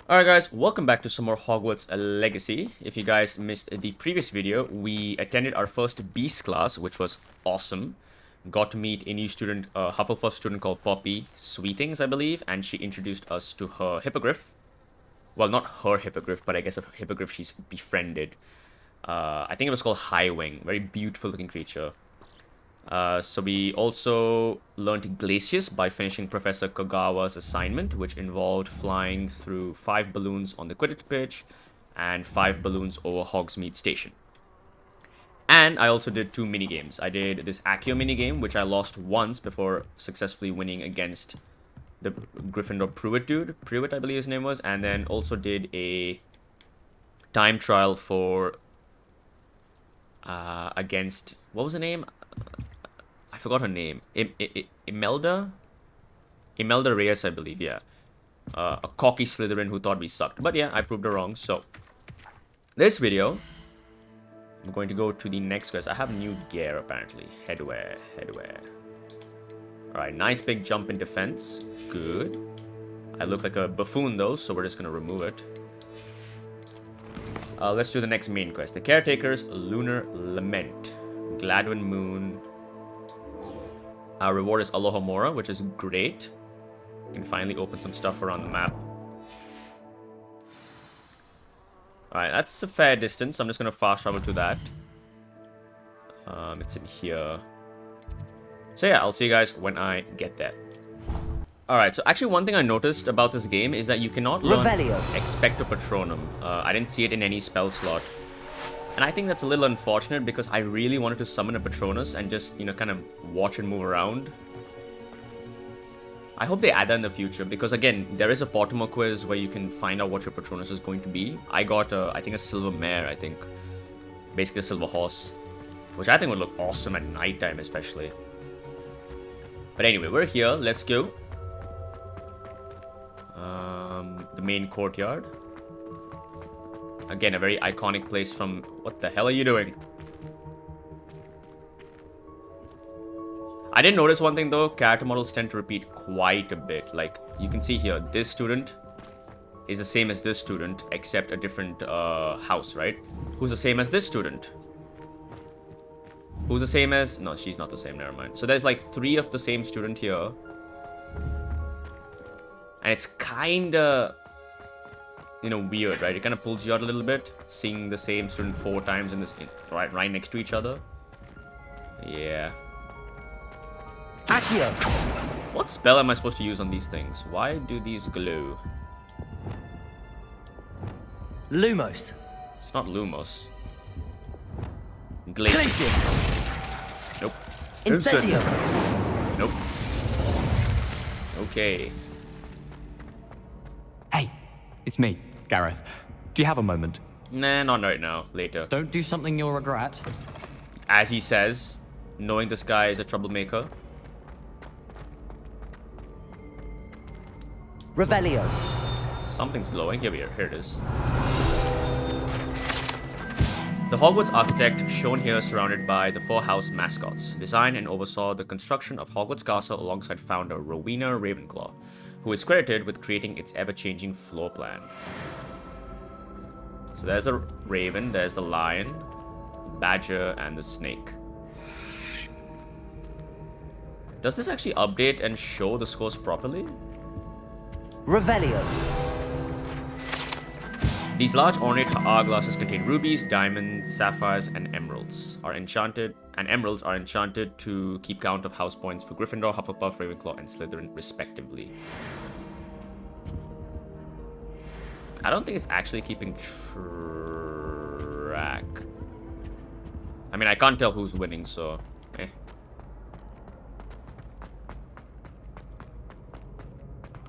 Alright guys, welcome back to some more Hogwarts Legacy. If you guys missed the previous video, we attended our first Beast class, which was awesome. Got to meet a new student, a Hufflepuff student called Poppy Sweetings, I believe, and she introduced us to her hippogriff. Well, not her hippogriff, but I guess a hippogriff she's befriended. I think it was called Highwing, very beautiful looking creature. So we also learned Glacius by finishing Professor Kogawa's assignment, which involved flying through 5 balloons on the Quidditch pitch and 5 balloons over Hogsmeade Station. And I also did 2 minigames. I did this Accio minigame, which I lost once before successfully winning against the Gryffindor Pruitt I believe his name was, and then also did a time trial for against, what was the name? I forgot her name. Imelda Reyes, I believe, yeah. A cocky Slytherin who thought we sucked. But yeah, I proved her wrong. So, this video, I'm going to go to the next quest. I have new gear, apparently. Headwear. Alright, nice big jump in defense. Good. I look like a buffoon, though, so we're just going to remove it. Let's do the next main quest. The Caretaker's Lunar Lament. Gladwin Moon. Our reward is Alohomora, which is great. We can finally open some stuff around the map. Alright, that's a fair distance. I'm just going to fast travel to that. It's in here. So yeah, I'll see you guys when I get there. Alright, so actually one thing I noticed about this game is that you cannot learn Expecto Patronum. I didn't see it in any spell slot. And I think that's a little unfortunate because I really wanted to summon a Patronus and just, kind of watch and move around. I hope they add that in the future because, again, there is a Pottermore quiz where you can find out what your Patronus is going to be. I got, I think, a silver mare, basically a silver horse, which I think would look awesome at nighttime especially. But anyway, we're here. Let's go. The main courtyard. Again, a very iconic place from... What the hell are you doing? I didn't notice one thing though. Character models tend to repeat quite a bit. Like, you can see here, this student is the same as this student, except a different house, right? Who's the same as this student? Who's the same as... No, she's not the same, never mind. So there's like 3 of the same student here. And it's kinda... weird, right? It kind of pulls you out a little bit, seeing the same student 4 times in this right next to each other. Yeah. Accio. What spell am I supposed to use on these things? Why do these glow? Lumos. It's not Lumos. Glacius. Nope. Incendio. Nope. Okay. Hey, it's me, Gareth. Do you have a moment? Nah, not right now. Later. Don't do something you'll regret. As he says, knowing this guy is a troublemaker. Revelio. Something's glowing. Here it is. The Hogwarts architect shown here surrounded by the 4 house mascots, designed and oversaw the construction of Hogwarts Castle alongside founder Rowena Ravenclaw, who is credited with creating its ever-changing floor plan. So there's a raven, there's the lion, badger, and the snake. Does this actually update and show the scores properly? Revelio. These large ornate hourglasses contain rubies, diamonds, sapphires, and emeralds. Emeralds are enchanted to keep count of house points for Gryffindor, Hufflepuff, Ravenclaw, and Slytherin, respectively. I don't think it's actually keeping track. I mean, I can't tell who's winning, so...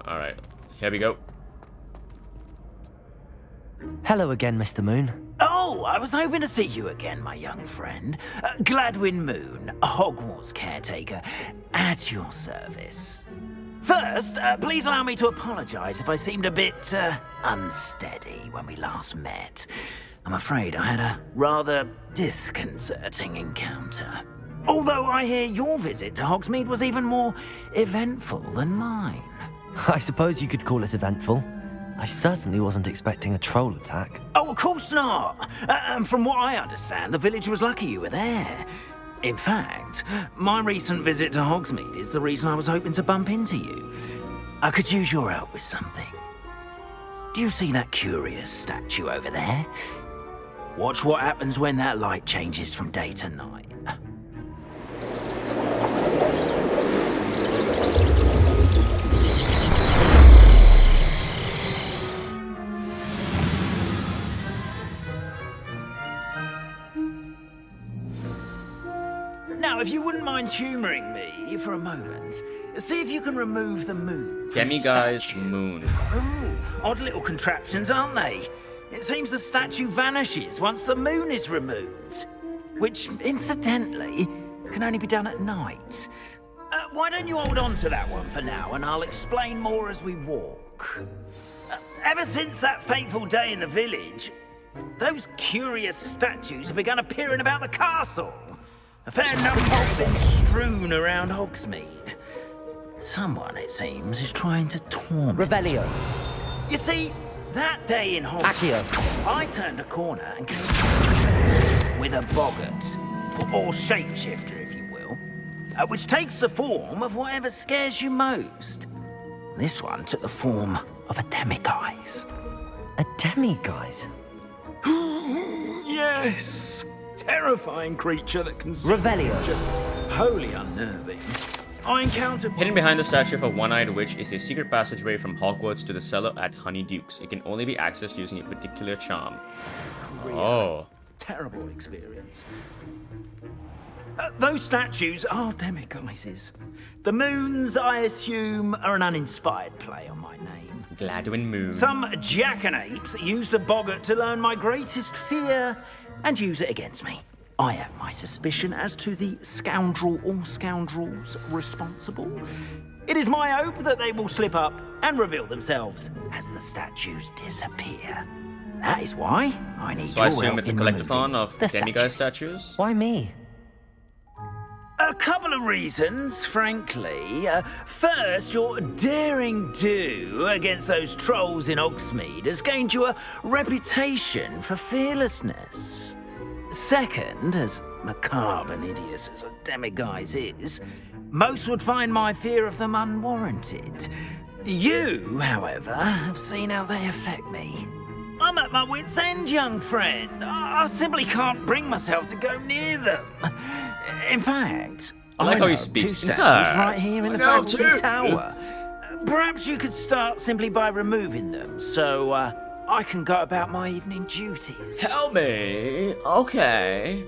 Alright, here we go. Hello again, Mr. Moon. Oh, I was hoping to see you again, my young friend. Gladwin Moon, Hogwarts caretaker, at your service. First, please allow me to apologize if I seemed a bit unsteady when we last met. I'm afraid I had a rather disconcerting encounter. Although I hear your visit to Hogsmeade was even more eventful than mine. I suppose you could call it eventful. I certainly wasn't expecting a troll attack. Oh, of course not. And from what I understand, the village was lucky you were there. In fact, my recent visit to Hogsmeade is the reason I was hoping to bump into you. I could use your help with something. Do you see that curious statue over there? Watch what happens when that light changes from day to night. Now, if you wouldn't mind humouring me for a moment, see if you can remove the moon from the Demiguise statue. Moon. Odd little contraptions, aren't they? It seems the statue vanishes once the moon is removed. Which, incidentally, can only be done at night. Why don't you hold on to that one for now, and I'll explain more as we walk. Ever since that fateful day in the village, those curious statues have begun appearing about the castle. A fair number have been strewn around Hogsmeade. Someone, it seems, is trying to torment. Revelio. You see, that day in Accio. Hogwarts, I turned a corner and came with a boggart, or shapeshifter, if you will, which takes the form of whatever scares you most. This one took the form of a demiguise. A demiguise? Yes, terrifying creature that can see Revelio. wholly unnerving. I encountered Hidden behind the statue of a one-eyed witch is a secret passageway from Hogwarts to the cellar at Honeydukes. It can only be accessed using a particular charm. Oh. terrible experience. Those statues are demiguises. The moons, I assume, are an uninspired play on my name. Gladwin Moon. Some jackanapes used a boggart to learn my greatest fear and use it against me. I have my suspicion as to the scoundrel or scoundrels responsible. It is my hope that they will slip up and reveal themselves as the statues disappear. That is why I need So I your assume help it's a in collectathon removing of the demiguise statues. statues? Why me? A couple of reasons, frankly. First, your daring do against those trolls in Hogsmeade has gained you a reputation for fearlessness. Second, as macabre and hideous as a demiguise is, most would find my fear of them unwarranted. You, however, have seen how they affect me. I'm at my wit's end, young friend. I simply can't bring myself to go near them. In fact, I like how he know speaks. two statues No, right here in the I know faculty too. tower. Perhaps you could start simply by removing them, so I can go about my evening duties. Help me. Okay.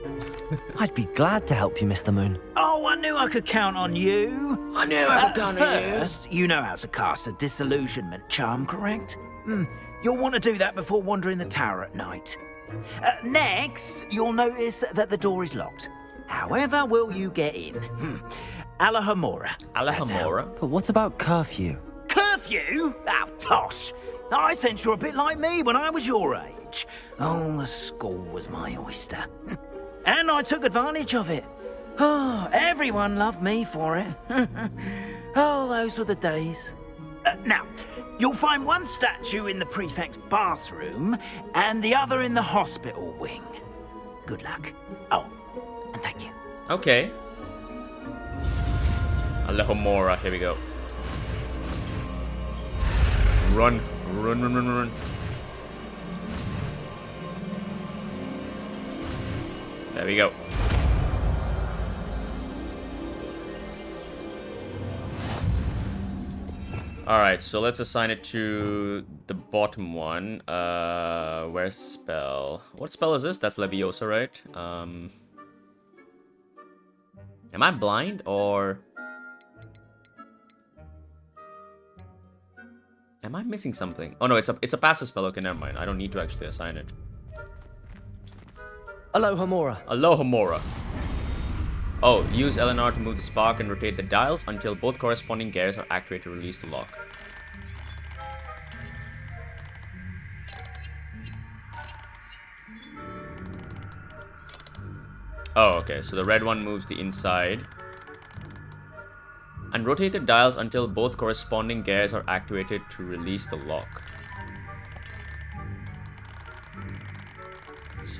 I'd be glad to help you, Mr. Moon. Oh, I knew I could count on you. I knew I could count on you. First, you know how to cast a disillusionment charm, correct? You'll want to do that before wandering the tower at night. Next, you'll notice that the door is locked. However will you get in? Alahomora. Alahomora? But what about curfew? Curfew? Oh, tosh. I sense you're a bit like me when I was your age. Oh, the school was my oyster. And I took advantage of it. Oh, everyone loved me for it. Oh, those were the days. Now, you'll find one statue in the prefect's bathroom and the other in the hospital wing. Good luck. Oh, and thank you. Okay. Alahomora, here we go. Run. Run, run, run, run. There we go. Alright, so let's assign it to the bottom one. Where's spell? What spell is this? That's Leviosa, right? Am I blind or... Am I missing something? Oh no, it's a passive spell. Okay, never mind. I don't need to actually assign it. Alohomora. Alohomora. Oh, use LNR to move the spark and rotate the dials until both corresponding gears are activated to release the lock. Oh, okay. So the red one moves the inside. And rotate the dials until both corresponding gears are activated to release the lock.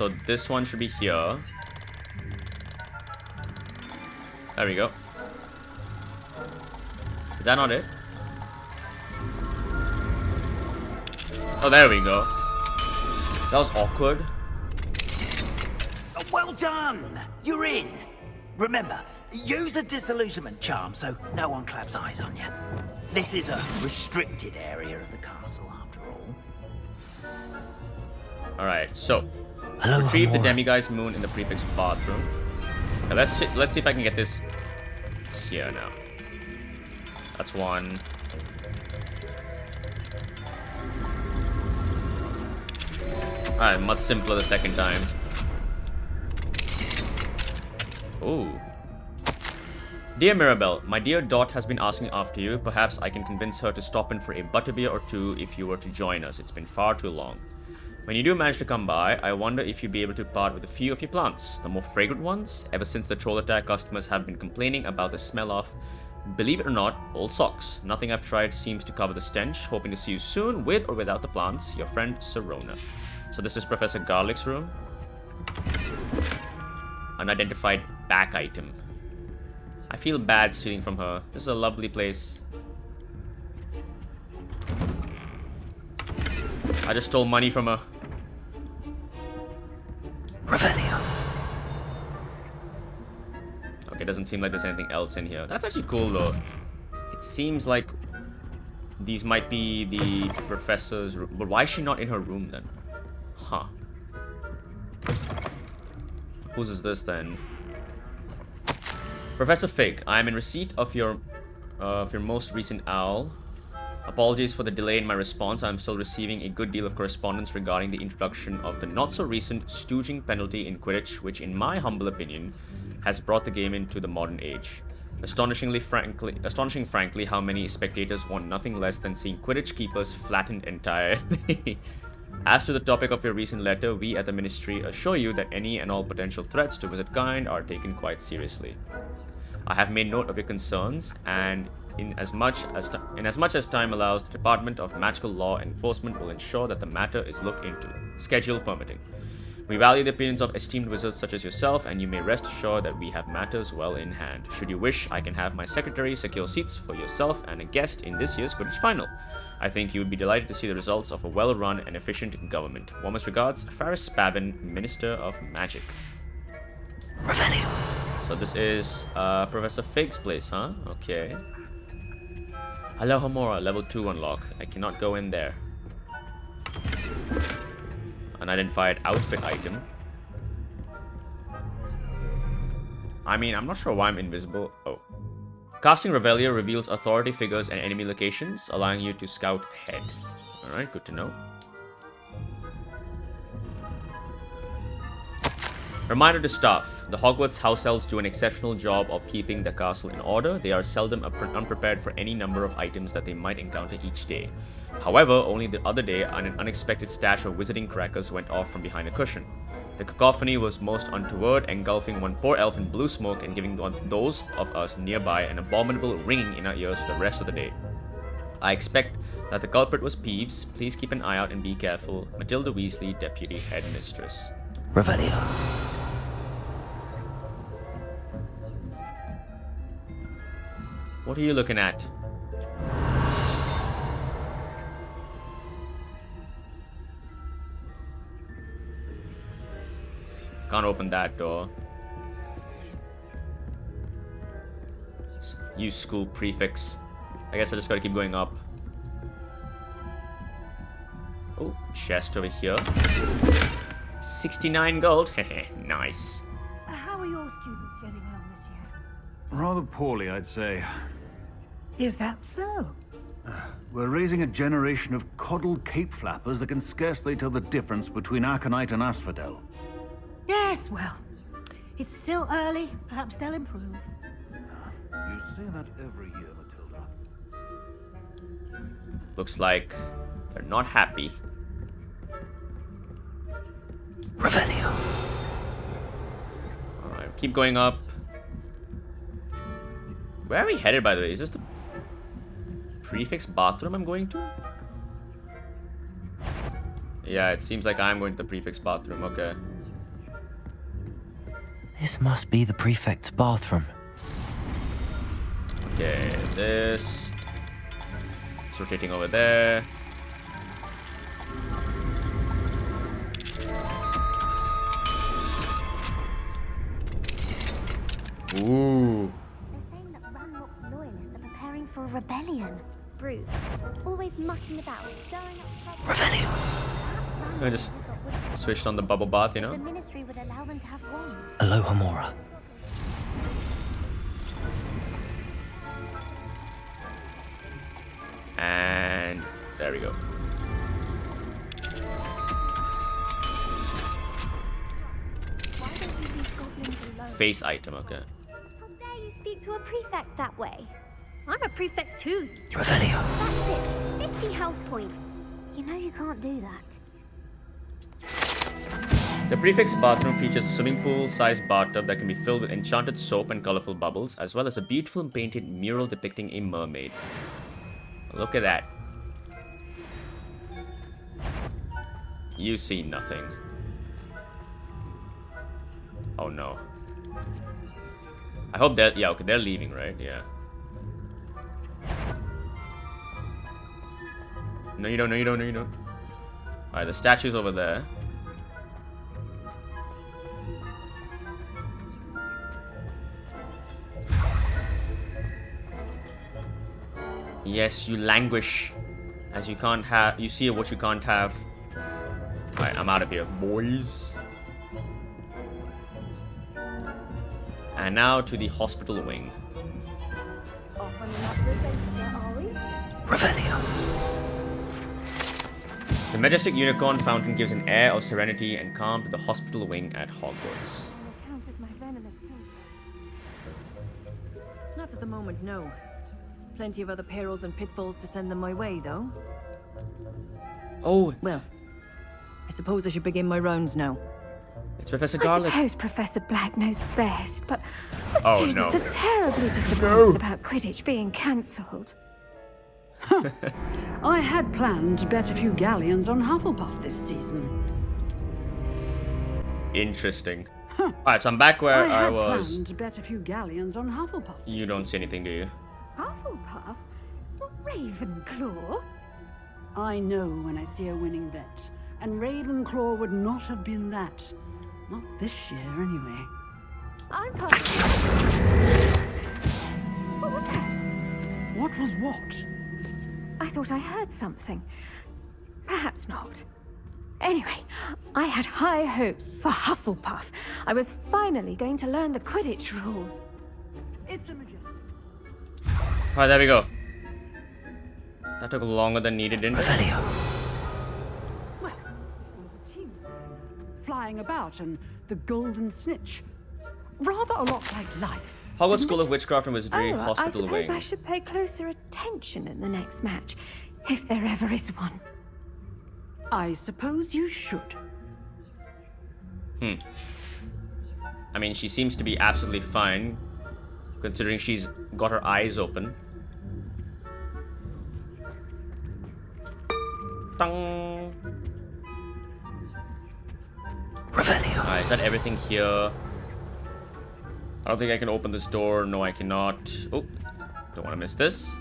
So this one should be here. There we go. Is that not it? Oh, there we go. That was awkward. Well done! You're in! Remember, use a disillusionment charm so no one claps eyes on you. This is a restricted area of the castle, after all. Alright, so Hello, retrieve the Homura. demiguy's moon in the prefix bathroom. Okay, let's see if I can get this here now. That's one. Alright, much simpler the second time. Ooh. Dear Mirabelle, my dear Dot has been asking after you. Perhaps I can convince her to stop in for a butterbeer or two if you were to join us. It's been far too long. When you do manage to come by, I wonder if you'd be able to part with a few of your plants, the more fragrant ones. Ever since the troll attack, customers have been complaining about the smell of, believe it or not, old socks. Nothing I've tried seems to cover the stench. Hoping to see you soon, with or without the plants. Your friend, Serona. So this is Professor Garlick's room. Unidentified back item. I feel bad stealing from her. This is a lovely place. I just stole money from her. Revelio. Okay, doesn't seem like there's anything else in here. That's actually cool though. It seems like these might be the professor's room. But why is she not in her room then? Huh. Whose is this then? Professor Fig, I am in receipt of your most recent owl. Apologies for the delay in my response. I am still receiving a good deal of correspondence regarding the introduction of the not-so-recent stooging penalty in Quidditch, which, in my humble opinion, has brought the game into the modern age. Astonishing frankly, how many spectators want nothing less than seeing Quidditch keepers flattened entirely. As to the topic of your recent letter, we at the Ministry assure you that any and all potential threats to Wizardkind are taken quite seriously. I have made note of your concerns, and in as much as time allows, the Department of Magical Law Enforcement will ensure that the matter is looked into, schedule permitting. We value the opinions of esteemed wizards such as yourself, and you may rest assured that we have matters well in hand. Should you wish, I can have my secretary secure seats for yourself and a guest in this year's Quidditch final. I think you would be delighted to see the results of a well-run and efficient government. Warmest regards, Faris Spavin, Minister of Magic. Revelio. So this is Professor Fig's place, huh? Okay. Hello, Homura, level 2 unlock. I cannot go in there. Unidentified outfit item. I mean, I'm not sure why I'm invisible. Oh. Casting Revelio reveals authority figures and enemy locations, allowing you to scout ahead. Alright, good to know. Reminder to staff, the Hogwarts house elves do an exceptional job of keeping the castle in order. They are seldom unprepared for any number of items that they might encounter each day. However, only the other day, an unexpected stash of wizarding crackers went off from behind a cushion. The cacophony was most untoward, engulfing one poor elf in blue smoke and giving those of us nearby an abominable ringing in our ears for the rest of the day. I expect that the culprit was Peeves. Please keep an eye out and be careful. Matilda Weasley, Deputy Headmistress. Revelio. What are you looking at? Can't open that door. Use school prefix. I guess I just gotta keep going up. Oh, chest over here. 69 gold. Heh, nice. How are your students getting on this year? Rather poorly, I'd say. Is that so? We're raising a generation of coddled cape flappers that can scarcely tell the difference between aconite and asphodel. Yes, well, it's still early. Perhaps they'll improve. You say that every year, Matilda. Looks like they're not happy. Revelio. Alright, keep going up. Where are we headed, by the way? Is this the prefix bathroom I'm going to? Yeah, it seems like I'm going to the prefix bathroom. Okay. This must be the prefect's bathroom. Okay, this. It's rotating over there. Ooh. They're saying that Ranrock's loyalists are preparing for a rebellion. Bruce, always mucking about, stirring up trouble. Revelio. I just switched on the bubble bath, you The know? ministry would allow them to have wands. Aloha Mora. And there we go. Why don't you leave goblins alone? Face item, okay. How dare you speak to a prefect that way? I'm a prefect too. Revelio. That's it. 50 house points. You know you can't do that. The prefect's bathroom features a swimming pool-sized bathtub that can be filled with enchanted soap and colorful bubbles, as well as a beautiful painted mural depicting a mermaid. Look at that. You see nothing. Oh no. I hope that, yeah, okay, they're leaving, right? Yeah. No, you don't, no, you don't, no, you don't. Alright, the statue's over there. Yes, you languish as you can't have. You see what you can't have. Alright, I'm out of here, boys. And now to the hospital wing. Revelio. The majestic unicorn fountain gives an air of serenity and calm to the hospital wing at Hogwarts. Not at the moment, no. Plenty of other perils and pitfalls to send them my way, though. Oh, Well, I suppose I should begin my rounds now. it's Professor I Garlic. suppose Professor Black knows best, but the Oh, students no. are terribly disappointed about Quidditch being cancelled. I had planned to bet a few galleons on Hufflepuff this season. Interesting. Alright, so I'm back where I had was. planned to bet a few galleons on Hufflepuff. You don't see anything, do you? Hufflepuff? Ravenclaw? I know when I see a winning bet, and Ravenclaw would not have been that. Not this year, anyway. I'm part. What was that? What was what? I thought I heard something. Perhaps not. Anyway, I had high hopes for Hufflepuff. I was finally going to learn the Quidditch rules. It's a magician. Alright, there we go. That took longer than needed, didn't it? Revelio. Well, the team flying about and the golden snitch. Rather a lot like life. Hogwarts isn't School it? of Witchcraft and Wizardry I Hospital suppose Wing. I should pay closer attention in the next match, if there ever is one. I suppose you should. I mean, she seems to be absolutely fine, considering she's got her eyes open. Tong. Revelio. Alright, is that everything here? I don't think I can open this door. No, I cannot. Oh, don't want to miss this.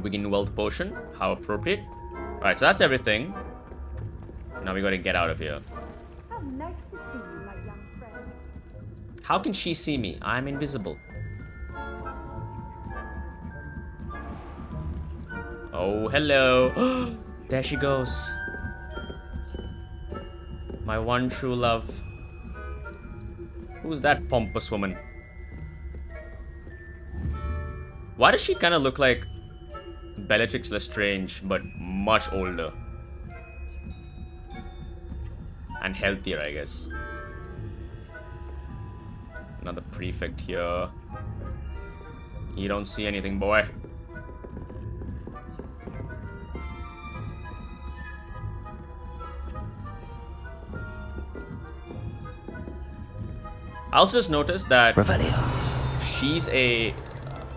Wiggin Wealth Potion. How appropriate. Alright, so that's everything. Now we gotta get out of here. How nice to see you, my young friend. How can she see me? I'm invisible. Oh, hello. There she goes. My one true love. Who's that pompous woman? Why does she kind of look like Bellatrix Lestrange, but much older? And healthier, I guess. Another prefect here. You don't see anything, boy. I also just noticed that Revelio. she's a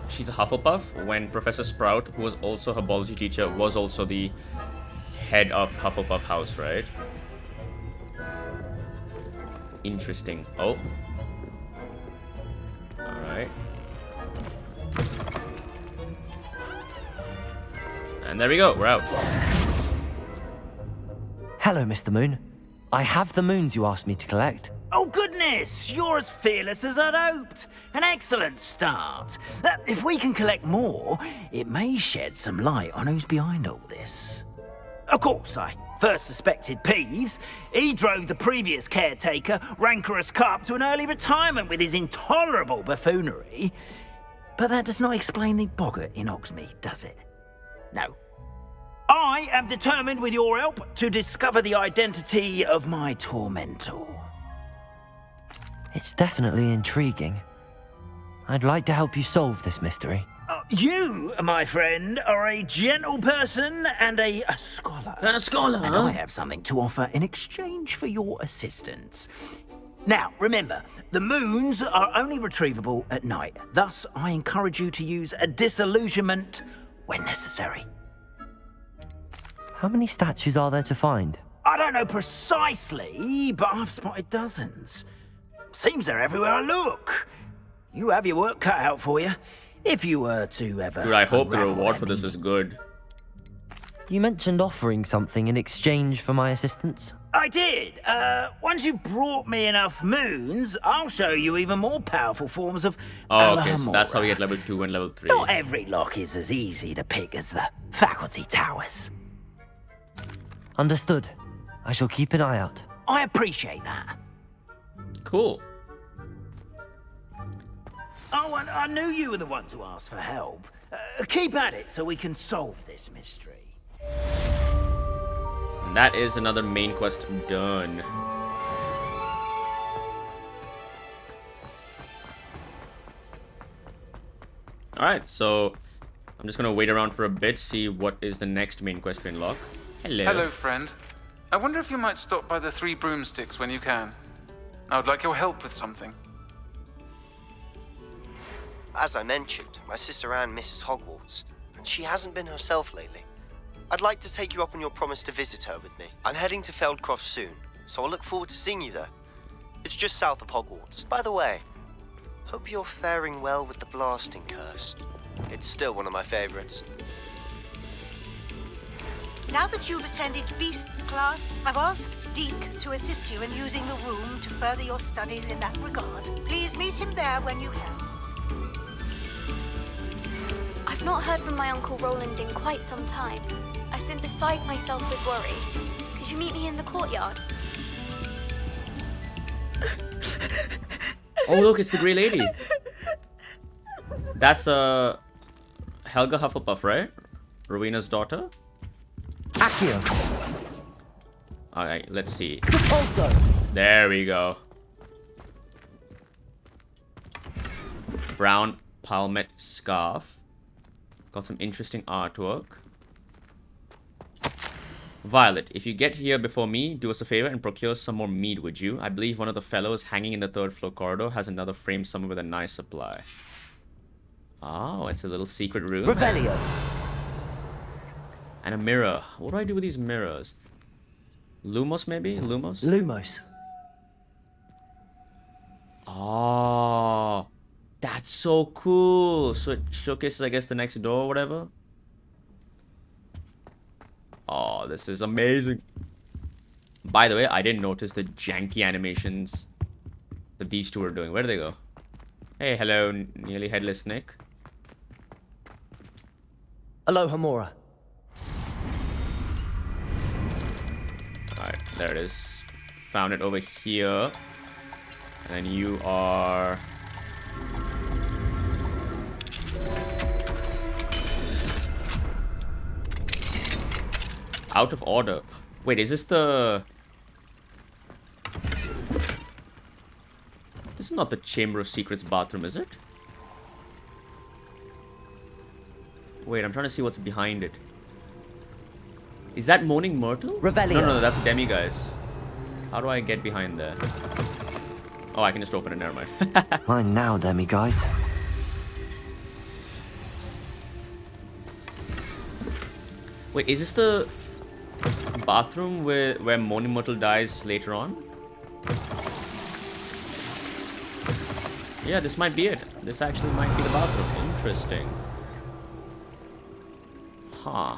Hufflepuff when Professor Sprout, who was also her biology teacher, was also the head of Hufflepuff House, right? interesting. Oh. Alright. And there we go, we're out. Hello, Mr. Moon. I have the moons you asked me to collect. Oh, goodness! You're as fearless as I'd hoped. An excellent start. If we can collect more, it may shed some light on who's behind all this. Of course, I first suspected Peeves. He drove the previous caretaker, rancorous carp, to an early retirement with his intolerable buffoonery. But that does not explain the boggart in Hogsmeade, does it? No. I am determined, with your help, to discover the identity of my tormentor. It's definitely intriguing. I'd like to help you solve this mystery. You, my friend, are a gentle person and a scholar. And a scholar, And I have something to offer in exchange for your assistance. Now, remember, the moons are only retrievable at night. Thus, I encourage you to use a disillusionment when necessary. How many statues are there to find? I don't know precisely, but I've spotted dozens. Seems they're everywhere I look. You have your work cut out for you, if you were to ever... Dude, I hope the unravel reward their for this is good. You mentioned offering something in exchange for my assistance. I did. Once you've brought me enough moons, I'll show you even more powerful forms of Oh, okay, so Alhamora. that's how we get level 2 and level 3. Not every lock is as easy to pick as the faculty towers. Understood. I shall keep an eye out. I appreciate that. Cool. Oh, and I knew you were the one to ask for help. Keep at it so we can solve this mystery. And that is another main quest done. Alright, so I'm just gonna wait around for a bit, see what is the next main quest to unlock. Hello. Hello, friend. I wonder if you might stop by the Three Broomsticks when you can. I would like your help with something. As I mentioned, my sister Anne misses Hogwarts, and she hasn't been herself lately. I'd like to take you up on your promise to visit her with me. I'm heading to Feldcroft soon, so I'll look forward to seeing you there. It's just south of Hogwarts. By the way, hope you're faring well with the blasting curse. It's still one of my favorites. Now that you've attended Beasts class, I've asked Deke to assist you in using the room to further your studies in that regard. Please meet him there when you can. I've not heard from my Uncle Roland in quite some time. I've been beside myself with worry. Could you meet me in the courtyard? Oh look, it's the Grey Lady. That's Helga Hufflepuff, right? Rowena's daughter? Accio. Alright, let's see. Also. There we go. Brown palmet scarf. Got some interesting artwork. Violet, if you get here before me, do us a favor and procure some more mead, would you? I believe one of the fellows hanging in the 3rd floor corridor has another frame somewhere with a nice supply. Oh, it's a little secret room. Revelio. And a mirror. What do I do with these mirrors? Lumos, maybe? Lumos? Lumos. Oh, that's so cool. So it showcases, I guess, the next door or whatever. Oh, this is amazing. By the way, I didn't notice the janky animations that these two are doing. Where do they go? Hey, hello, nearly headless Nick. Alohomora. Alright, there it is. Found it over here. And then you are... out of order. Wait, is this the... This is not the Chamber of Secrets bathroom, is it? Wait, I'm trying to see what's behind it. Is that Moaning Myrtle? Revelio. No, that's Demi, guys. How do I get behind there? Oh, I can just open it, never mind. Mine now, Demi, guys. Wait, is this the bathroom where Moaning Myrtle dies later on? Yeah, this might be it. This actually might be the bathroom. Interesting. Huh.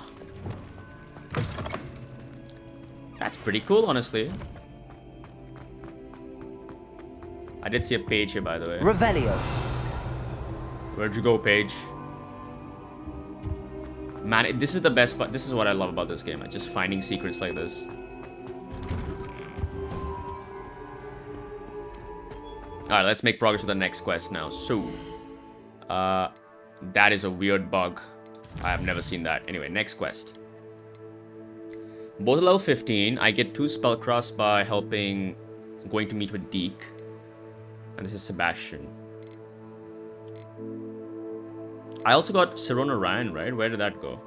That's pretty cool, honestly. I did see a page here, by the way. Revelio. Where'd you go, Paige? Man, this is the best part. This is what I love about this game. Just finding secrets like this. Alright, let's make progress with the next quest now. So, that is a weird bug. I have never seen that. Anyway, next quest. Both level 15. I get 2 spellcrasts by going to meet with Deke. And this is Sebastian. I also got Sirona Ryan, right? Where did that go?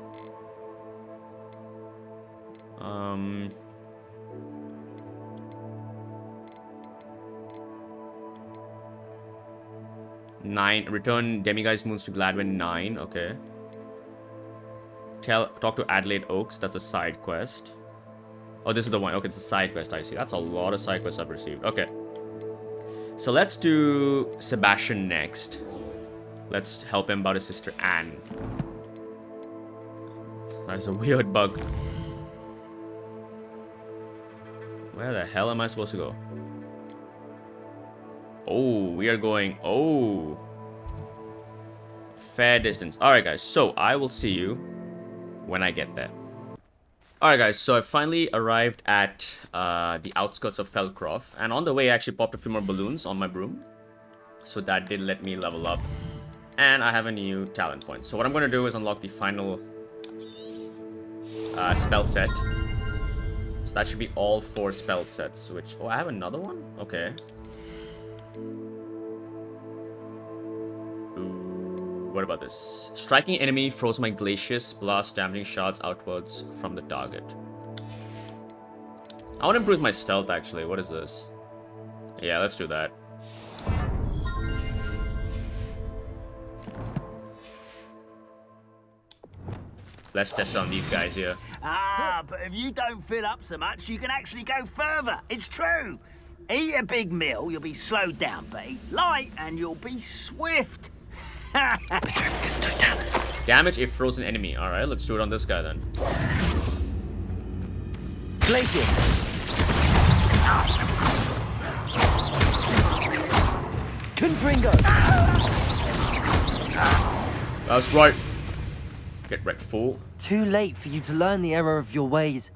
9. Return Demiguise Moons to Gladwin 9. Okay. Talk to Adelaide Oaks. That's a side quest. Oh, this is the one. Okay, it's a side quest. I see. That's a lot of side quests I've received. Okay. So let's do Sebastian next. Let's help him about his sister Anne. That's a weird bug. Where the hell am I supposed to go? Oh, we are going... Oh. Fair distance. Alright, guys. So, I will see you when I get there. Alright, guys. So, I finally arrived at the outskirts of Feldcroft. And on the way, I actually popped a few more balloons on my broom. So, that did let me level up. And I have a new talent point. So, what I'm going to do is unlock the final spell set. So, that should be all 4 spell sets. Which... Oh, I have another one? Okay. What about this? Striking enemy froze my glacius blast, damaging shots outwards from the target. I want to improve my stealth, actually. What is this? Yeah, let's do that. Let's test on these guys here. Ah, but if you don't fill up so much, you can actually go further. It's true. Eat a big meal, you'll be slowed down, but eat light and you'll be swift. Damage a frozen enemy. Alright, let's do it on this guy then. Glacius. Confringo. That's right. Get wrecked, fool. Too late for you to learn the error of your ways.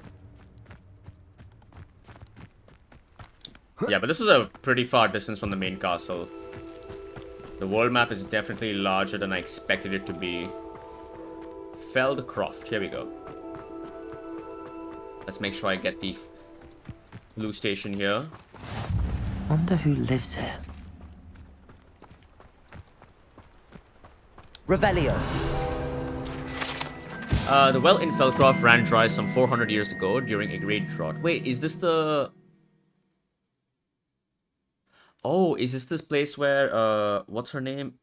Yeah, but this is a pretty far distance from the main castle. The world map is definitely larger than I expected it to be. Feldcroft. Here we go. Let's make sure I get the blue station here. Wonder who lives here. Revelio. The well in Feldcroft ran dry some 400 years ago during a great drought. Wait, is this the... Oh, is this place where, what's her name?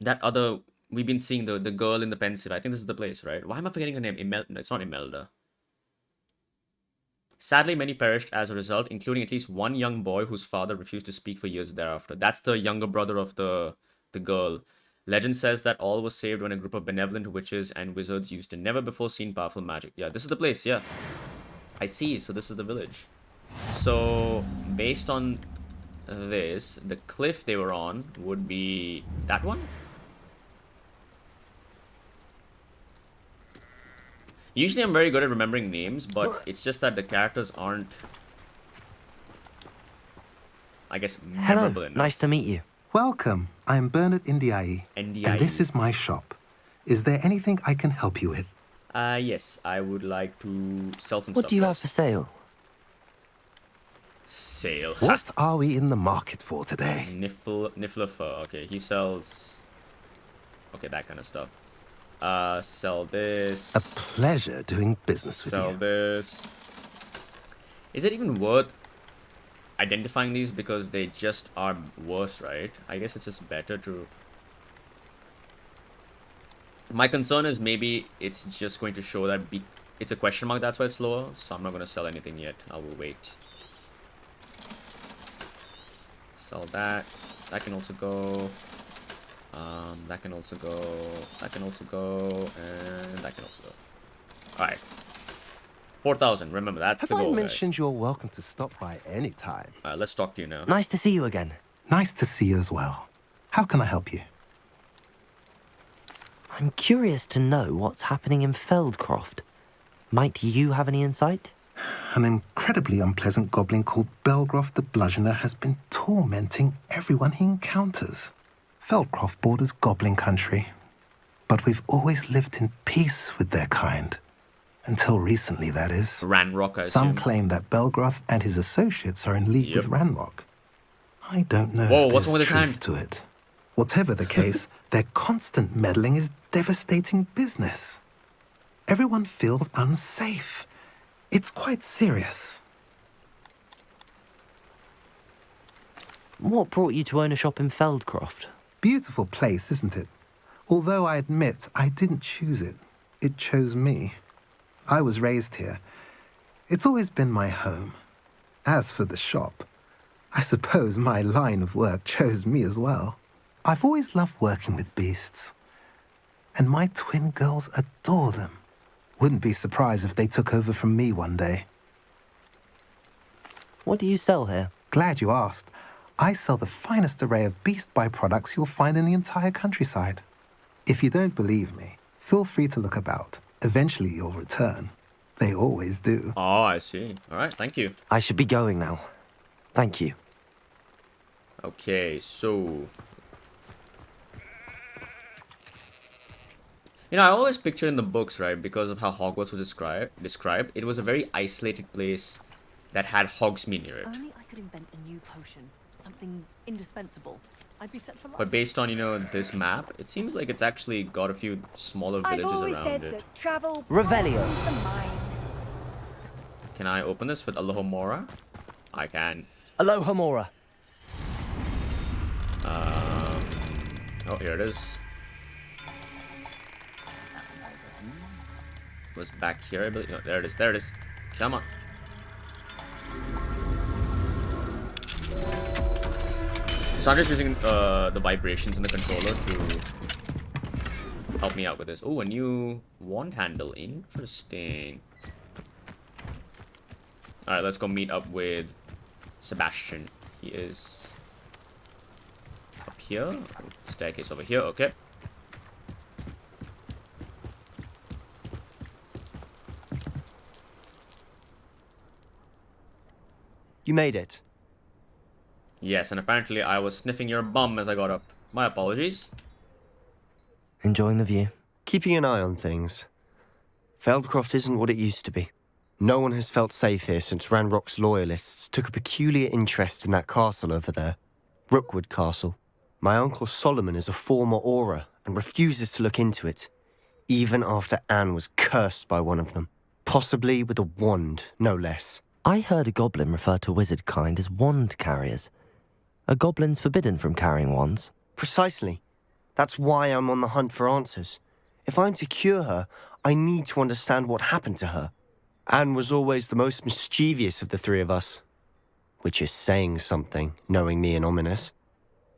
That other, we've been seeing the girl in the pensive. I think this is the place, right? Why am I forgetting her name? It's not Imelda. Sadly, many perished as a result, including at least one young boy whose father refused to speak for years thereafter. That's the younger brother of the girl. Legend says that all was saved when a group of benevolent witches and wizards used a never-before-seen powerful magic. Yeah, this is the place, yeah. I see, so this is the village. So, based on this, the cliff they were on would be that one? Usually I'm very good at remembering names, but it's just that the characters aren't, I guess, memorable enough. Nice to meet you. Welcome. I'm Bernard Ndiaye. And this is my shop. Is there anything I can help you with? Yes, I would like to sell some stuff. What do you have for sale? Sale. What are we in the market for today? Niffler fur. Okay, he sells... Okay, that kind of stuff. Sell this. A pleasure doing business with you. Sell this. Is it even worth identifying these because they just are worse, right? I guess it's just better to... My concern is maybe it's just going to show that it's a question mark, that's why it's lower. So I'm not going to sell anything yet. I will wait. Sell that. That can also go. That can also go. That can also go. And that can also go. Alright. 4,000. Remember, that's the goal, Have I mentioned you're welcome to stop by any time? Alright, let's talk to you now. Nice to see you again. Nice to see you as well. How can I help you? I'm curious to know what's happening in Feldcroft. Might you have any insight? An incredibly unpleasant goblin called Belgroth the Bludgeoner has been tormenting everyone he encounters. Feldcroft borders goblin country, but we've always lived in peace with their kind. Until recently, that is. Ranrock, I assume. Some claim that Belgroth and his associates are in league with Ranrock. I don't know Whoa, if what's there's wrong with his truth hand? to it. Whatever the case, their constant meddling is devastating business. Everyone feels unsafe. It's quite serious. What brought you to own a shop in Feldcroft? Beautiful place, isn't it? Although I admit I didn't choose it. It chose me. I was raised here. It's always been my home. As for the shop, I suppose my line of work chose me as well. I've always loved working with beasts. And my twin girls adore them. Wouldn't be surprised if they took over from me one day. What do you sell here? Glad you asked. I sell the finest array of beast byproducts you'll find in the entire countryside. If you don't believe me, feel free to look about. Eventually you'll return. They always do. Oh, I see. Alright, thank you. I should be going now. Thank you. Okay, so... You know, I always picture in the books, right, because of how Hogwarts was described, it was a very isolated place that had Hogsmeade near it. Only I could invent a new potion. Something indispensable. I'd be set for life. But based on, you know, this map, it seems like it's actually got a few smaller villages around it. Travel Revelio. the mind. Can I open this with Alohomora? I can. Alohomora. Oh, here it is. Was back here, I believe. No, there it is. There it is. Come on. So I'm just using the vibrations in the controller to help me out with this. Oh, a new wand handle. Interesting. Alright, let's go meet up with Sebastian. He is up here. Staircase over here. Okay. You made it. Yes, and apparently I was sniffing your bum as I got up. My apologies. Enjoying the view. Keeping an eye on things. Feldcroft isn't what it used to be. No one has felt safe here since Ranrock's loyalists took a peculiar interest in that castle over there. Rookwood Castle. My uncle Solomon is a former Auror and refuses to look into it, even after Anne was cursed by one of them. Possibly with a wand, no less. I heard a goblin refer to wizard kind as wand carriers. Are goblins forbidden from carrying wands? Precisely. That's why I'm on the hunt for answers. If I'm to cure her, I need to understand what happened to her. Anne was always the most mischievous of the three of us. Which is saying something, knowing me and ominous.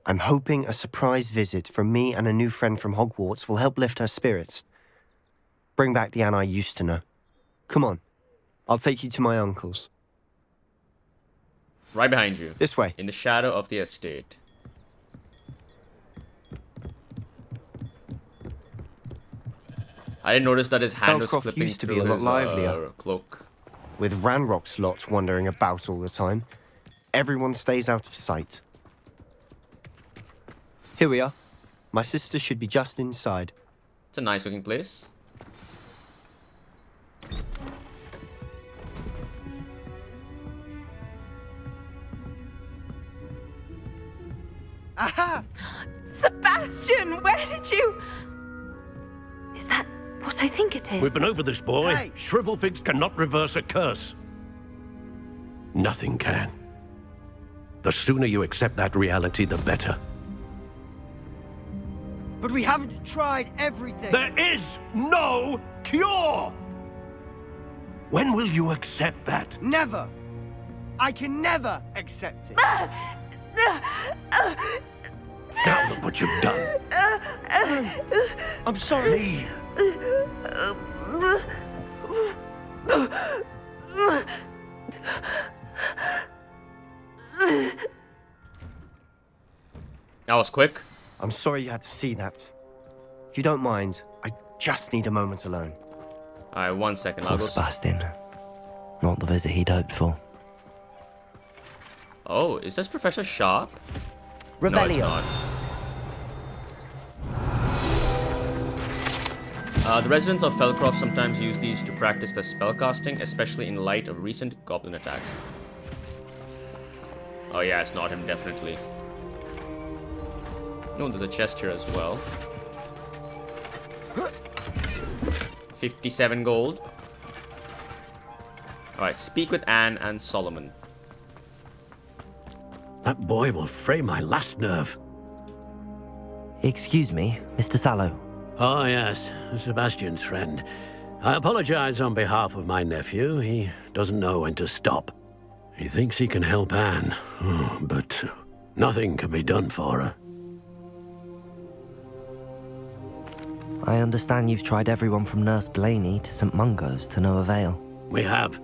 I'm hoping a surprise visit from me and a new friend from Hogwarts will help lift her spirits. Bring back the Anne I used to know. Come on. I'll take you to my uncle's. Right behind you. This way. In the shadow of the estate. I didn't notice that his hand was Feldcroft clipping used to be through a lot his, livelier. cloak. With Ranrock's lot wandering about all the time, everyone stays out of sight. Here we are. My sister should be just inside. It's a nice looking place. Aha! Sebastian, where did you... Is that what I think it is? We've been over this, boy. Hey. Shrivelfigs cannot reverse a curse. Nothing can. The sooner you accept that reality, the better. But we haven't tried everything. There is no cure! When will you accept that? Never. I can never accept it. Now look what you've done. I'm sorry. That was quick. I'm sorry you had to see that. If you don't mind, I just need a moment alone. Alright, 1 second. Poor Sebastian. Not the visit he'd hoped for. Oh, is this Professor Sharp? No, it's Revelio. not. The residents of Felcroft sometimes use these to practice their spellcasting, especially in light of recent goblin attacks. Oh yeah, it's not him, definitely. No, there's a chest here as well. 57 gold. Alright, speak with Anne and Solomon. That boy will fray my last nerve. Excuse me, Mr. Sallow. Oh, yes, Sebastian's friend. I apologize on behalf of my nephew. He doesn't know when to stop. He thinks he can help Anne, but nothing can be done for her. I understand you've tried everyone from Nurse Blaney to St. Mungo's to no avail. We have.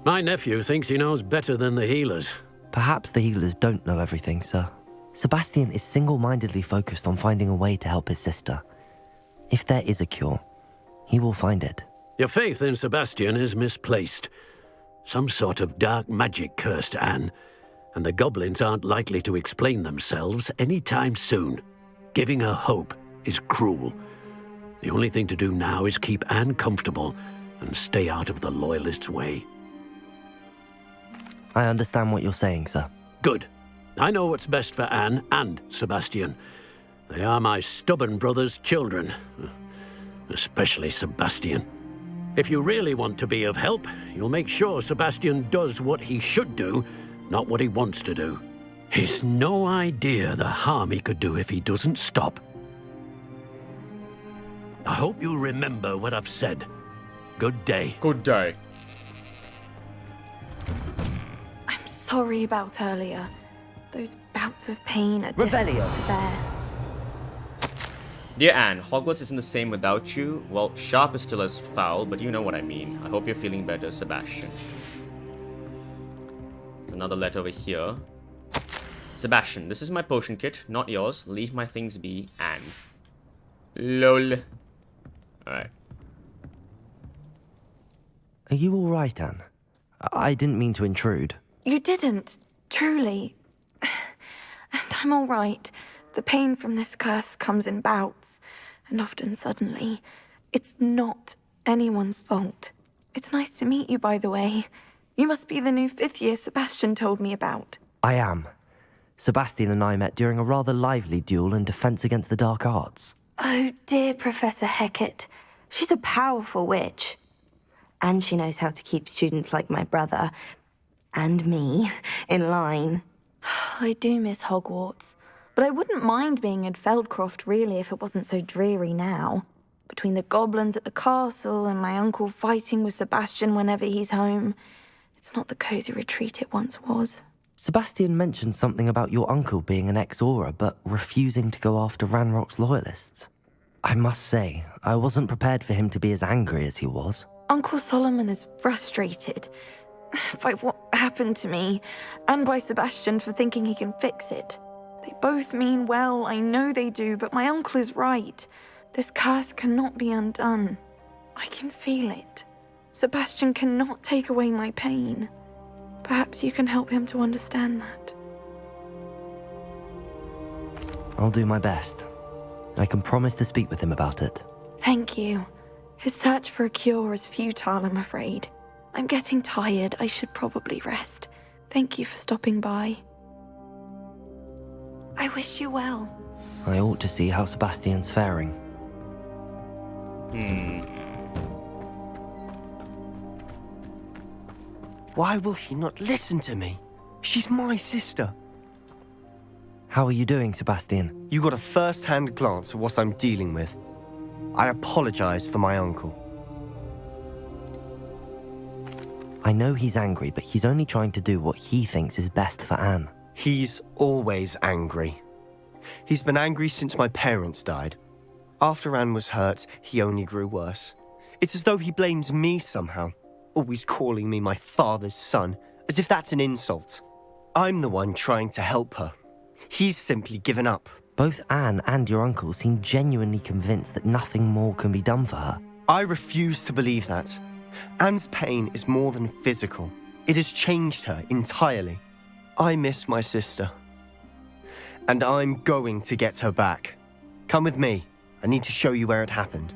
My nephew thinks he knows better than the healers. Perhaps the healers don't know everything, sir. Sebastian is single-mindedly focused on finding a way to help his sister. If there is a cure, he will find it. Your faith in Sebastian is misplaced. Some sort of dark magic cursed Anne, and the goblins aren't likely to explain themselves anytime soon. Giving her hope is cruel. The only thing to do now is keep Anne comfortable and stay out of the Loyalists' way. I understand what you're saying, sir. Good. I know what's best for Anne and Sebastian. They are my stubborn brother's children. Especially Sebastian. If you really want to be of help, you'll make sure Sebastian does what he should do, not what he wants to do. He's no idea the harm he could do if he doesn't stop. I hope you remember what I've said. Good day. Good day. I'm sorry about earlier. Those bouts of pain are difficult to bear. Dear Anne, Hogwarts isn't the same without you. Well, Sharp is still as foul, but you know what I mean. I hope you're feeling better, Sebastian. There's another letter over here. Sebastian, this is my potion kit, not yours. Leave my things be, Anne. LOL. Alright. Are you alright, Anne? I didn't mean to intrude. You didn't, truly. And I'm all right. The pain from this curse comes in bouts, and often suddenly. It's not anyone's fault. It's nice to meet you, by the way. You must be the new 5th year Sebastian told me about. I am. Sebastian and I met during a rather lively duel in Defense Against the Dark Arts. Oh, dear Professor Hecat. She's a powerful witch. And she knows how to keep students like my brother, and me, in line. I do miss Hogwarts. But I wouldn't mind being in Feldcroft, really, if it wasn't so dreary now. Between the goblins at the castle and my uncle fighting with Sebastian whenever he's home. It's not the cozy retreat it once was. Sebastian mentioned something about your uncle being an ex-Auror, but refusing to go after Ranrock's loyalists. I must say, I wasn't prepared for him to be as angry as he was. Uncle Solomon is frustrated by what happened to me, and by Sebastian for thinking he can fix it. They both mean well, I know they do, but my uncle is right. This curse cannot be undone. I can feel it. Sebastian cannot take away my pain. Perhaps you can help him to understand that. I'll do my best. I can promise to speak with him about it. Thank you. His search for a cure is futile, I'm afraid. I'm getting tired. I should probably rest. Thank you for stopping by. I wish you well. I ought to see how Sebastian's faring. Why will he not listen to me? She's my sister. How are you doing, Sebastian? You got a first-hand glance at what I'm dealing with. I apologize for my uncle. I know he's angry, but he's only trying to do what he thinks is best for Anne. He's always angry. He's been angry since my parents died. After Anne was hurt, he only grew worse. It's as though he blames me somehow, always calling me my father's son, as if that's an insult. I'm the one trying to help her. He's simply given up. Both Anne and your uncle seem genuinely convinced that nothing more can be done for her. I refuse to believe that. Anne's pain is more than physical. It has changed her entirely. I miss my sister. And I'm going to get her back. Come with me. I need to show you where it happened.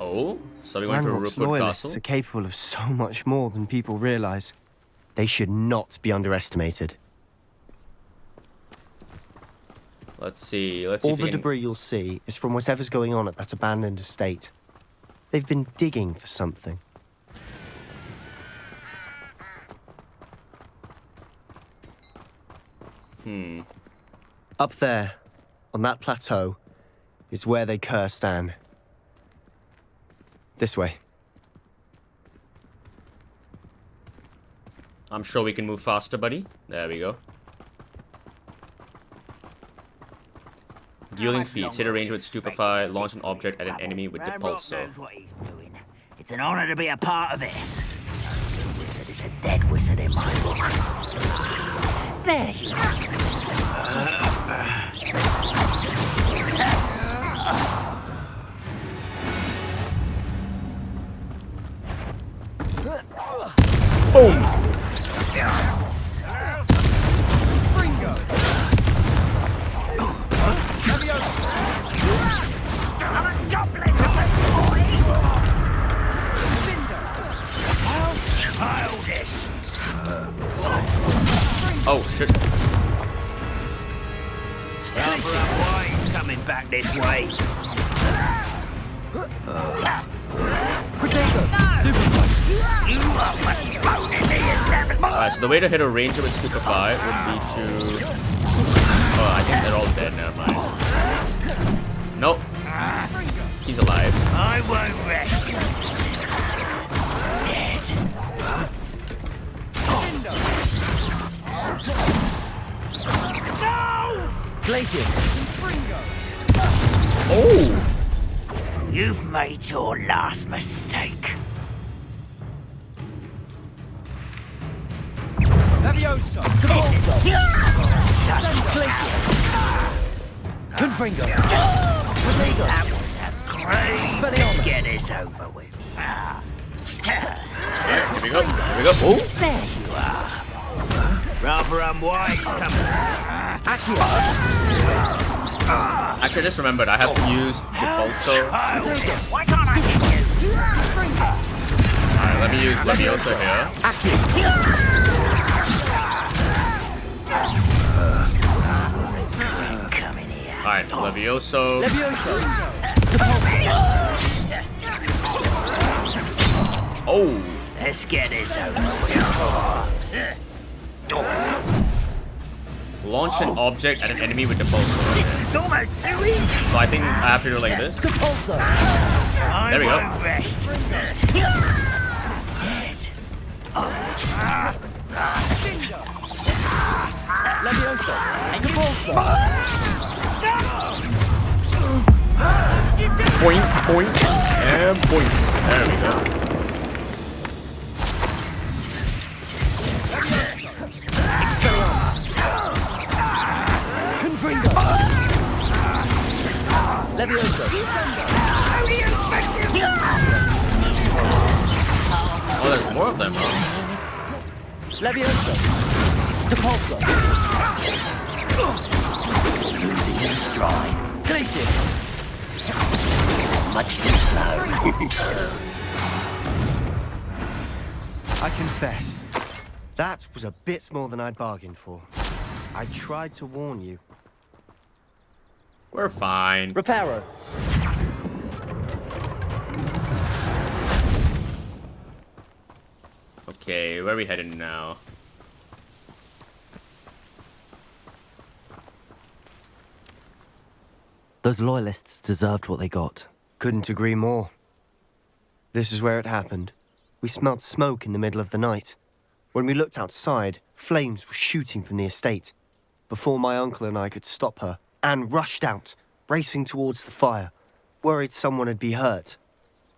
Oh, so we went to Ranrock's Rookwood loyalists Castle. are capable of so much more than people realize. They should not be underestimated. Let's see. All the debris you'll see is from whatever's going on at that abandoned estate. They've been digging for something. Up there, on that plateau, is where they cursed Anne. This way. I'm sure we can move faster, buddy. There we go. Dueling feats. Hit a range with Stupefy. Launch an object at an enemy with Depulso. It's an honor to be a part of it. The wizard is a dead wizard in my book. There you Boom! Oh, shit. He's coming back this way. Alright, so the way to hit a ranger with Stupefy would be to... Oh, I think they're all dead, never mind. Nope. He's alive. I won't rest. Dead. No! Glacius! Oh! You've made your last mistake. Leviosa! Cabalso! Confringo! That was a great... Let's get this over with. Here we go. Here we go. Oh! There you are. Rather unwise coming. Actually, I just remembered I have to use Depulso. Why can't I hit you? Alright, let me use Leviosa here. Alright, Levioso. Oh! Let's get this over with. Launch an object at an enemy with Depulso. This is almost too easy. So I think I have to do it like this. There we go. Dead. Leviosa! Cabalso! Point, point, and point. There we go. Confringo! Leviosa! Oh, there's more of them, huh? Leviosa! Depulso! Losing his stride. Glacius! Much too slow. I confess, that was a bit more than I'd bargained for. I tried to warn you. We're fine. Reparo! Okay, where are we heading now? Those loyalists deserved what they got. Couldn't agree more. This is where it happened. We smelled smoke in the middle of the night. When we looked outside, flames were shooting from the estate. Before my uncle and I could stop her, Anne rushed out, racing towards the fire, worried someone had been hurt.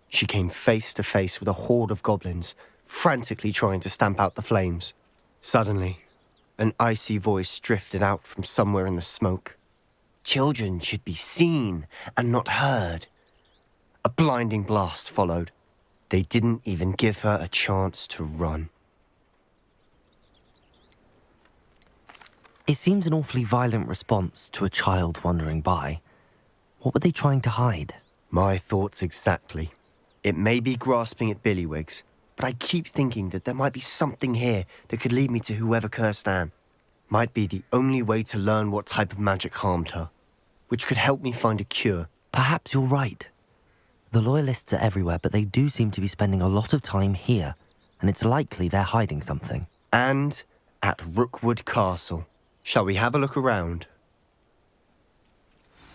She came face to face with a horde of goblins, frantically trying to stamp out the flames. Suddenly, an icy voice drifted out from somewhere in the smoke. Children should be seen and not heard. A blinding blast followed. They didn't even give her a chance to run. It seems an awfully violent response to a child wandering by. What were they trying to hide? My thoughts exactly. It may be grasping at Billywigs, but I keep thinking that there might be something here that could lead me to whoever cursed Anne. Might be the only way to learn what type of magic harmed her, which could help me find a cure. Perhaps you're right. The Loyalists are everywhere, but they do seem to be spending a lot of time here, and it's likely they're hiding something. And at Rookwood Castle. Shall we have a look around?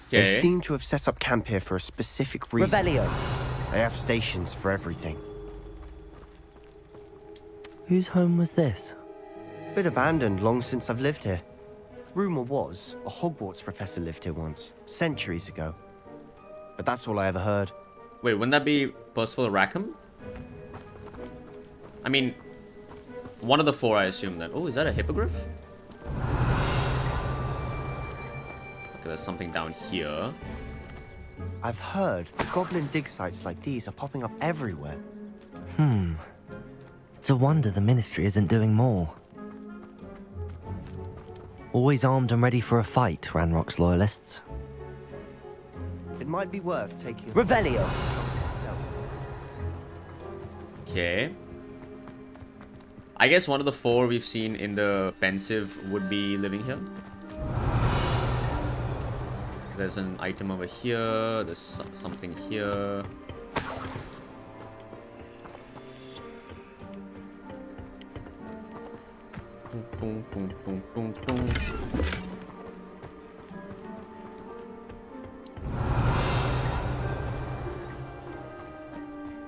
Okay. They seem to have set up camp here for a specific reason. Revelio. They have stations for everything. Whose home was this? Been abandoned long since I've lived here. Rumour was a Hogwarts professor lived here once, centuries ago. But that's all I ever heard. Wait, wouldn't that be Percival Rackham? I mean, one of the four, I assume that. Oh, is that a hippogriff? Okay, there's something down here. I've heard the goblin dig sites like these are popping up everywhere. It's a wonder the Ministry isn't doing more. Always armed and ready for a fight, Ranrock's Loyalists. It might be worth taking... Revelio. Okay. I guess one of the four we've seen in the pensive would be living here. There's an item over here. There's something here. Boom, boom, boom, boom, boom.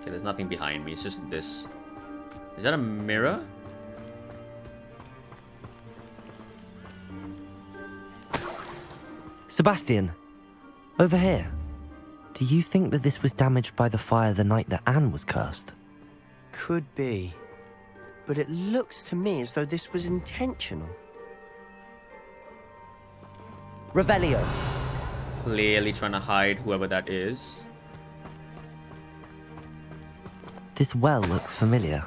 Okay, there's nothing behind me. It's just this. Is that a mirror? Sebastian, over here. Do you think that this was damaged by the fire the night that Anne was cursed? Could be. But it looks to me as though this was intentional. Revelio. Clearly trying to hide whoever that is. This well looks familiar.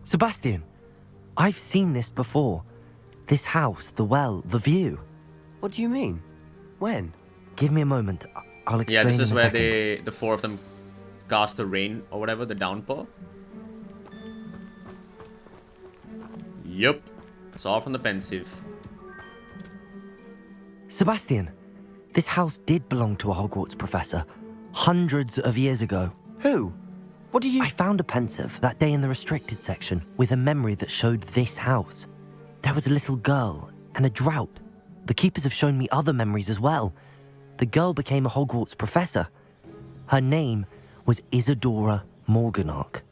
Sebastian, I've seen this before. This house, the well, the view. What do you mean? When? Give me a moment. I'll explain. Yeah, this is in a where second. the four of them cast the rain or whatever, the downpour. Yup. It's all from the pensive. Sebastian, this house did belong to a Hogwarts professor hundreds of years ago. Who? What do you... I found a pensive that day in the restricted section with a memory that showed this house. There was a little girl and a drought. The keepers have shown me other memories as well. The girl became a Hogwarts professor. Her name was Isadora Morganach.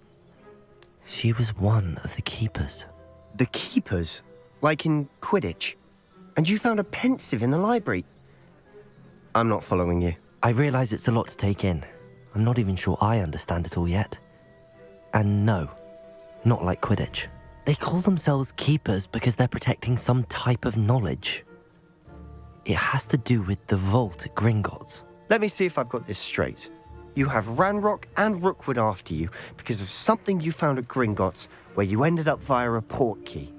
She was one of the keepers. The keepers? Like in Quidditch? And you found a pensive in the library? I'm not following you. I realise it's a lot to take in. I'm not even sure I understand it all yet. And no, not like Quidditch. They call themselves keepers because they're protecting some type of knowledge. It has to do with the vault at Gringotts. Let me see if I've got this straight. You have Ranrock and Rookwood after you because of something you found at Gringotts where you ended up via a Portkey.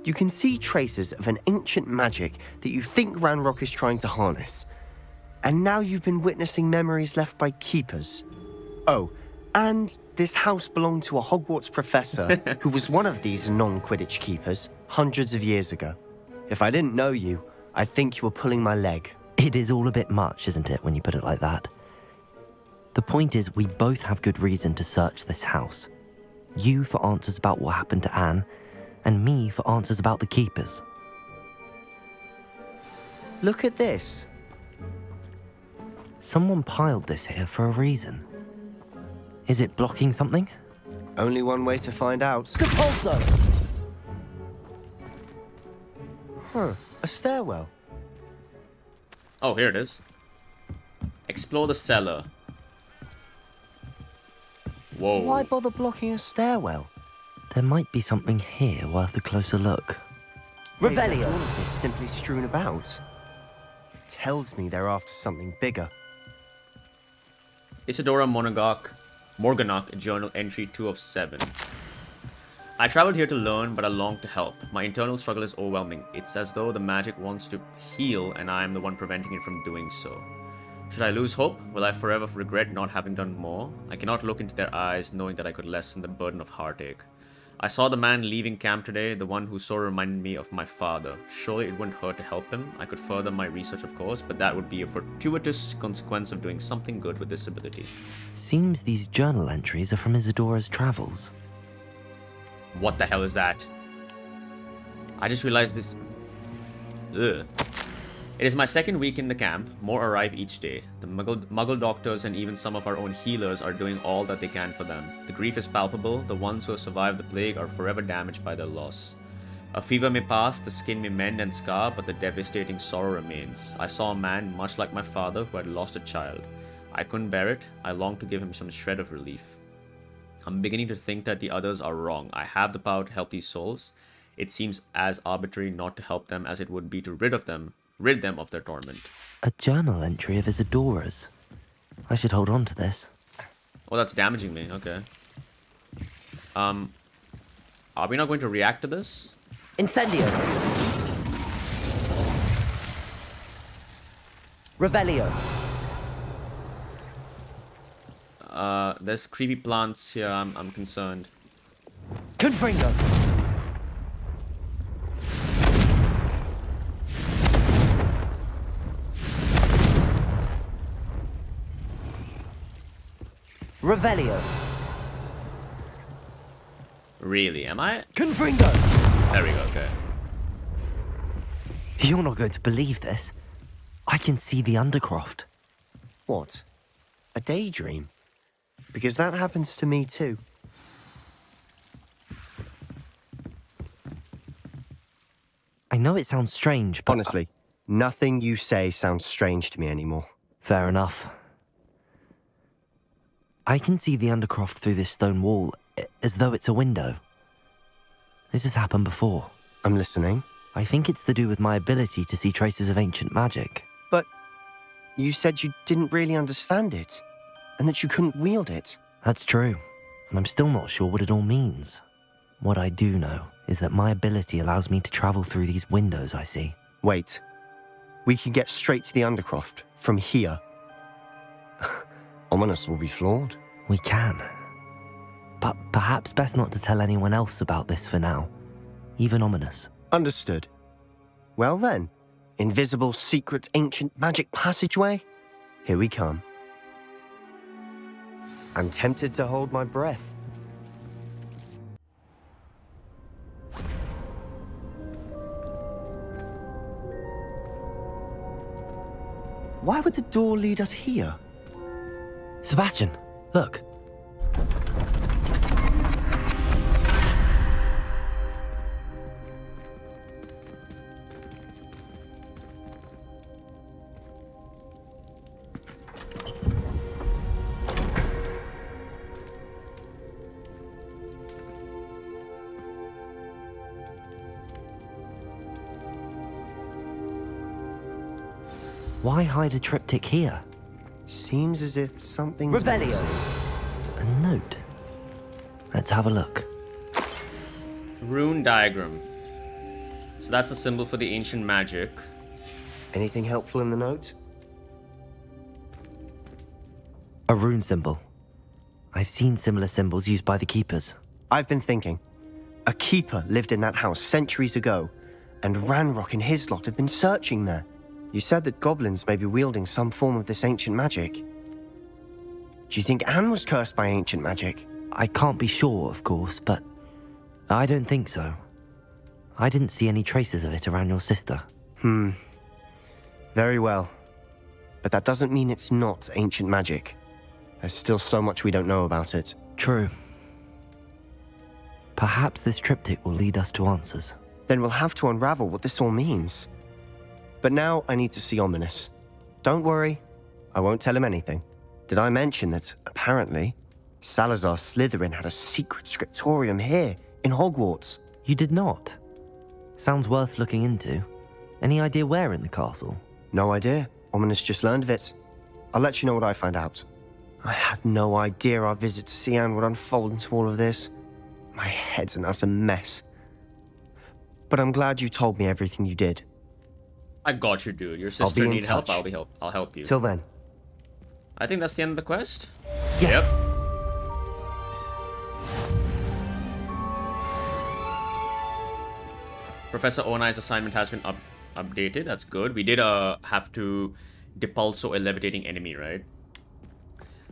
You can see traces of an ancient magic that you think Ranrock is trying to harness. And now you've been witnessing memories left by keepers. Oh, and this house belonged to a Hogwarts professor who was one of these non-Quidditch keepers hundreds of years ago. If I didn't know you, I'd think you were pulling my leg. It is all a bit much, isn't it, when you put it like that? The point is, we both have good reason to search this house. You for answers about what happened to Anne, and me for answers about the keepers. Look at this. Someone piled this here for a reason. Is it blocking something? Only one way to find out. Compulso! Huh, a stairwell. Oh, here it is. Explore the cellar. Whoa. Why bother blocking a stairwell? There might be something here worth a closer look. Revelio. All of this simply strewn about. Tells me they're after something bigger. Isadora Morganach, journal entry 2 of 7. I traveled here to learn, but I long to help. My internal struggle is overwhelming. It's as though the magic wants to heal, and I am the one preventing it from doing so. Should I lose hope? Will I forever regret not having done more? I cannot look into their eyes, knowing that I could lessen the burden of heartache. I saw the man leaving camp today, the one who so reminded me of my father. Surely it wouldn't hurt to help him. I could further my research, of course, but that would be a fortuitous consequence of doing something good with this ability. Seems these journal entries are from Isadora's travels. What the hell is that? I just realized this... Ugh. It is my second week in the camp. More arrive each day. The muggle doctors and even some of our own healers are doing all that they can for them. The grief is palpable. The ones who have survived the plague are forever damaged by their loss. A fever may pass, the skin may mend and scar, but the devastating sorrow remains. I saw a man much like my father who had lost a child. I couldn't bear it. I longed to give him some shred of relief. I'm beginning to think that the others are wrong. I have the power to help these souls. It seems as arbitrary not to help them as it would be to rid them of their torment. A journal entry of Isadora's. I should hold on to this. Oh, that's damaging me. Okay. Are we not going to react to this? Incendio. Revelio. There's creepy plants here. I'm concerned. Confringo. Revelio. Really? Am I? Confringo. There we go. Okay. You're not going to believe this. I can see the Undercroft. What? A daydream? Because that happens to me too. I know it sounds strange, but... Honestly, nothing you say sounds strange to me anymore. Fair enough. I can see the Undercroft through this stone wall, as though it's a window. This has happened before. I'm listening. I think it's to do with my ability to see traces of ancient magic. But you said you didn't really understand it, and that you couldn't wield it. That's true, and I'm still not sure what it all means. What I do know is that my ability allows me to travel through these windows I see. Wait. We can get straight to the Undercroft from here. Ominous will be flawed. We can. But perhaps best not to tell anyone else about this for now. Even Ominous. Understood. Well then, invisible, secret, ancient magic passageway? Here we come. I'm tempted to hold my breath. Why would the door lead us here? Sebastian, look. Why hide a triptych here? Seems as if something's... Revelio. A note. Let's have a look. Rune diagram. So that's the symbol for the ancient magic. Anything helpful in the note? A rune symbol. I've seen similar symbols used by the Keepers. I've been thinking. A Keeper lived in that house centuries ago, and Ranrock and his lot have been searching there. You said that goblins may be wielding some form of this ancient magic. Do you think Anne was cursed by ancient magic? I can't be sure, of course, but I don't think so. I didn't see any traces of it around your sister. Very well. But that doesn't mean it's not ancient magic. There's still so much we don't know about it. True. Perhaps this triptych will lead us to answers. Then we'll have to unravel what this all means. But now I need to see Ominous. Don't worry, I won't tell him anything. Did I mention that, apparently, Salazar Slytherin had a secret scriptorium here, in Hogwarts? You did not? Sounds worth looking into. Any idea where in the castle? No idea. Ominous just learned of it. I'll let you know what I find out. I had no idea our visit to Cian would unfold into all of this. My head's an utter mess. But I'm glad you told me everything you did. I got you, dude. Your sister needs help. I'll help you. Till then. I think that's the end of the quest. Yes. Yep. Professor Onai's assignment has been updated. That's good. We did have to depulso a levitating enemy, right?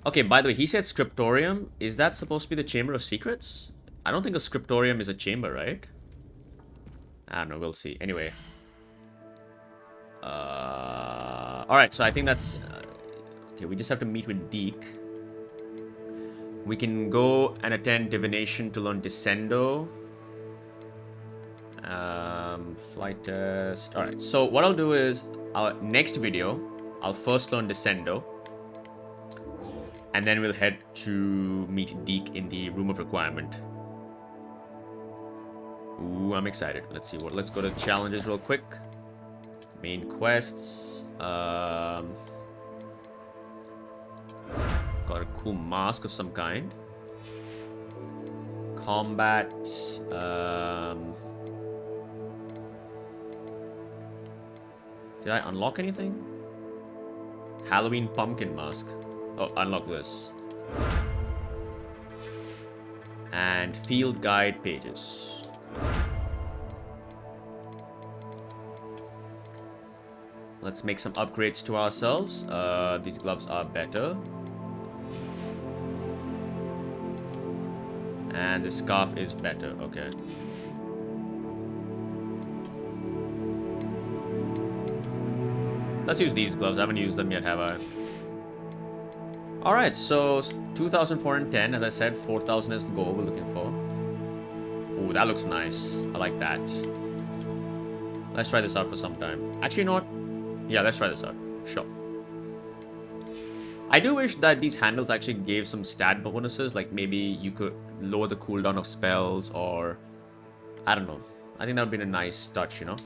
Okay, by the way, he said scriptorium. Is that supposed to be the Chamber of Secrets? I don't think a scriptorium is a chamber, right? I don't know. We'll see. Anyway. Alright, so I think that's... okay, we just have to meet with Deke. We can go and attend divination to learn Descendo. Flight test. Alright, so what I'll do is, next video, I'll first learn Descendo. And then we'll head to meet Deke in the Room of Requirement. Ooh, I'm excited. Let's see what. Let's go to challenges real quick. Main quests. Got a cool mask of some kind. Combat. Did I unlock anything? Halloween pumpkin mask. Oh, unlock this. And field guide pages. Let's make some upgrades to ourselves. These gloves are better. And the scarf is better. Okay. Let's use these gloves. I haven't used them yet, have I? Alright, so 2,410. As I said, 4,000 is the goal we're looking for. Ooh, that looks nice. I like that. Let's try this out for some time. Actually, you know what? Yeah, let's try this out. Sure. I do wish that these handles actually gave some stat bonuses. Like maybe you could lower the cooldown of spells or... I don't know. I think that would be a nice touch, you know?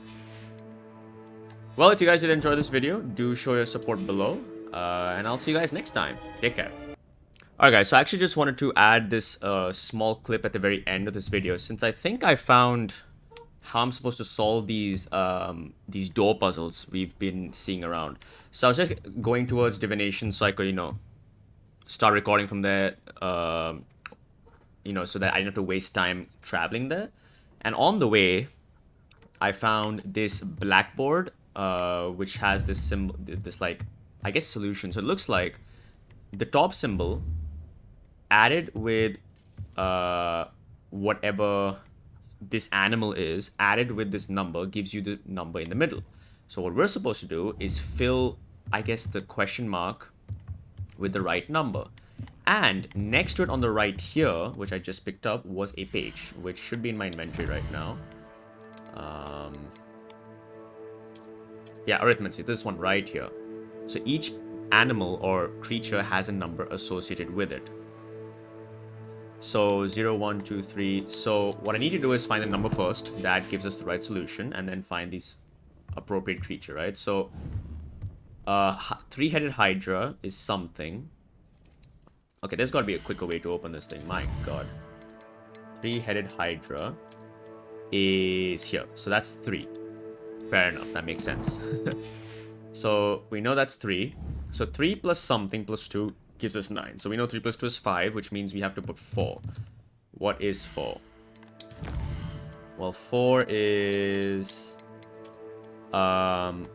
Well, if you guys did enjoy this video, do show your support below. And I'll see you guys next time. Take care. Alright guys, so I actually just wanted to add this small clip at the very end of this video. Since I think I found how I'm supposed to solve these door puzzles we've been seeing around. So I was just going towards divination so I could, you know, start recording from there, you know, so that I didn't have to waste time traveling there. And on the way, I found this blackboard, which has this symbol, this like, I guess solution. So it looks like the top symbol added with whatever this animal is, added with this number, gives you the number in the middle. So what we're supposed to do is fill, I guess, the question mark with the right number. And next to it on the right here, which I just picked up, was a page, which should be in my inventory right now. Yeah, arithmetic, this one right here. So each animal or creature has a number associated with it. So 0, 1, 2, 3. So what I need to do is find the number first. That gives us the right solution. And then find this appropriate creature, right? So three-headed Hydra is something. Okay, there's got to be a quicker way to open this thing. My god. Three-headed Hydra is here. So that's 3. Fair enough. That makes sense. So we know that's 3. So 3 plus something plus 2 gives us 9. So we know 3 plus 2 is 5, which means we have to put 4. What is 4? Well, 4 is some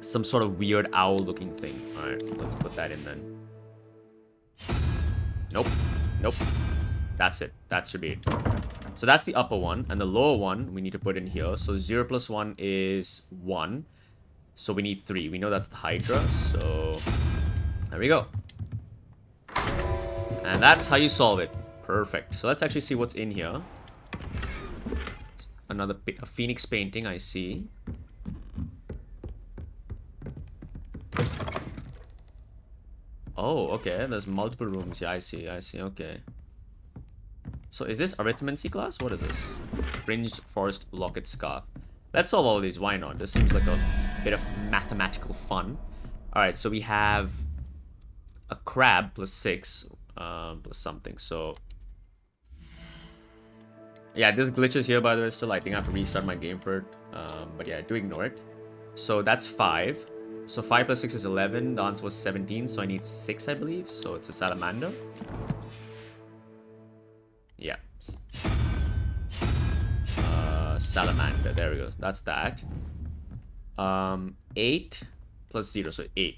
sort of weird owl-looking thing. All right, let's put that in then. Nope. Nope. That's it. That should be it. So that's the upper one. And the lower one, we need to put in here. So 0 plus 1 is 1. So we need 3. We know that's the Hydra. So there we go. And that's how you solve it. Perfect. So let's actually see what's in here. Another a phoenix painting, I see. Oh, okay. There's multiple rooms. Yeah, I see. Okay. So is this arithmancy class? What is this? Fringed forest locket scarf. Let's solve all of these. Why not? This seems like a bit of mathematical fun. Alright, so we have a crab plus 6 plus something. So yeah, there's glitches here by the way still. I think I have to restart my game for it. But yeah, do ignore it. So that's 5. So 5 plus 6 is 11. The answer was 17. So I need 6, I believe. So it's a salamander. Yeah. Salamander. There we go. That's that. 8 plus 0. So 8.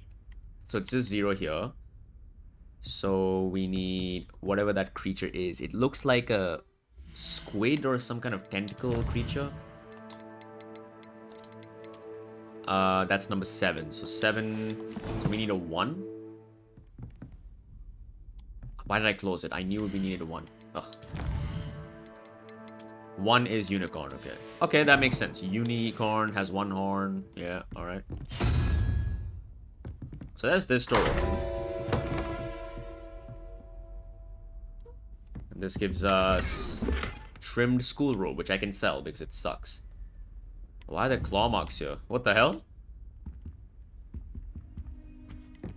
So it's just 0 here. So we need whatever that creature is. It looks like a squid or some kind of tentacle creature. That's number 7. So 7. So we need a 1. Why did I close it? I knew we needed a 1. Ugh. 1 is unicorn. Okay. Okay, that makes sense. Unicorn has 1 horn. Yeah, alright. So that's this door. And this gives us trimmed school robe, which I can sell because it sucks. Why are there claw marks here? What the hell?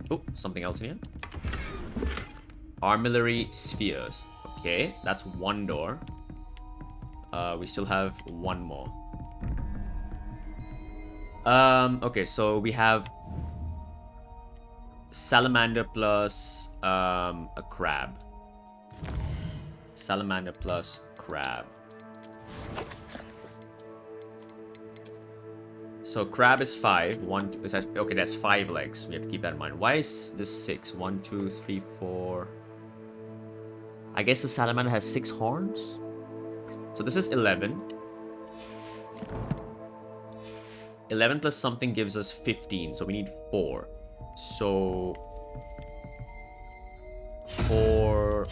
Oh, something else in here. Armillary spheres. Okay, that's 1 door. We still have 1 more. Okay, so we have salamander plus a crab. Salamander plus crab. So crab is 5. 1, 2, okay, that's 5 legs. We have to keep that in mind. Why is this 6? 1, 2, 3, 4. I guess the salamander has 6 horns. So this is 11. 11 plus something gives us 15. So we need 4. So 4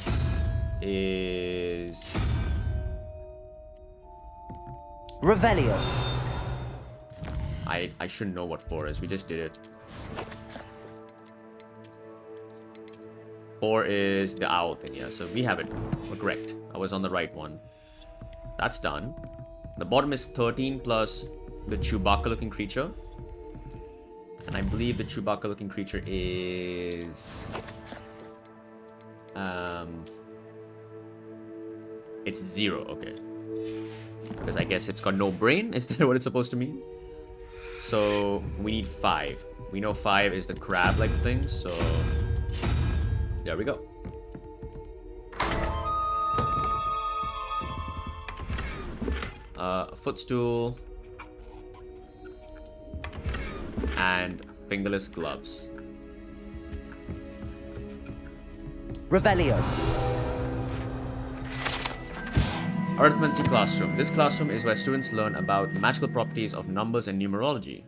is Revelio. I shouldn't know what 4 is. We just did it. 4 is the owl thing, yeah. So we have it. We're correct. I was on the right one. That's done. The bottom is 13 plus the Chewbacca-looking creature. And I believe the Chewbacca-looking creature is... It's 0, okay. Because I guess it's got no brain. Is that what it's supposed to mean? So we need 5. We know 5 is the crab-like thing, so... There we go. A footstool. And fingerless gloves. Revelio. Arithmancy classroom. This classroom is where students learn about the magical properties of numbers and numerology,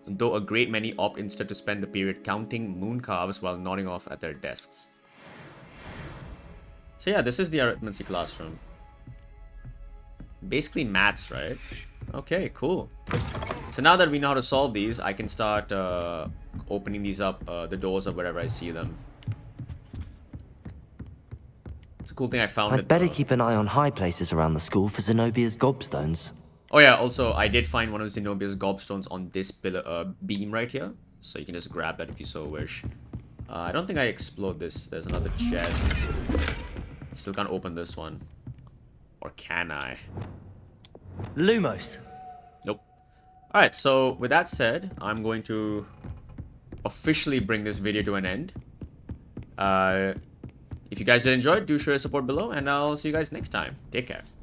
though a great many opt instead to spend the period counting moon calves while nodding off at their desks. So yeah, this is the arithmancy classroom. Basically maths, right? Okay, cool. So now that we know how to solve these, I can start opening these up, the doors or wherever I see them. It's a cool thing I found. I'd better keep an eye on high places around the school for Zenobia's gobstones. Oh yeah, also I did find one of Zenobia's gobstones on this pillar beam right here. So you can just grab that if you so wish. I don't think I explored this. There's another chest. Still can't open this one. Or can I? Lumos. Nope. Alright, so with that said, I'm going to officially bring this video to an end. If you guys did enjoy it, do show your support below, and I'll see you guys next time. Take care.